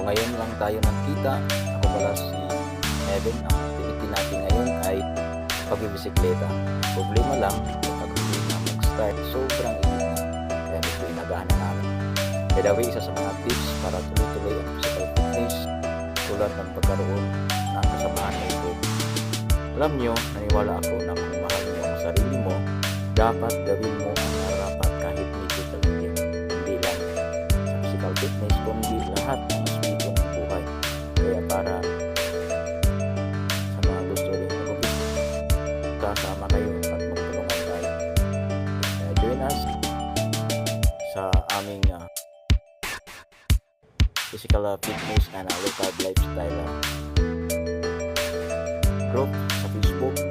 Kung ngayon lang tayo nagkita, ako pala si Evan. Ang activity natin ngayon ay pagbibisikleta. Problema lang, kapag hindi na mag-start, sobrang init na. Kaya medyo inagahan na namin. By the way, isa sa mga tips para tuloy-tuloy ang physical fitness, tulad ng pagkaroon ng kasamahan ng ito. Alam nyo, naniwala ako na kung mahal mo ang sarili mo, dapat gawin mo ang narapat kahit medyo taligyan. Hindi lang sa physical fitness, kundi lahat ng aspeto ng buhay. Kaya para sa mga gusto rin mag-umpisa, kasama kayo at magtulungan tayo. Kaya join us sa aming physical fitness and low carb lifestyle group sa Facebook.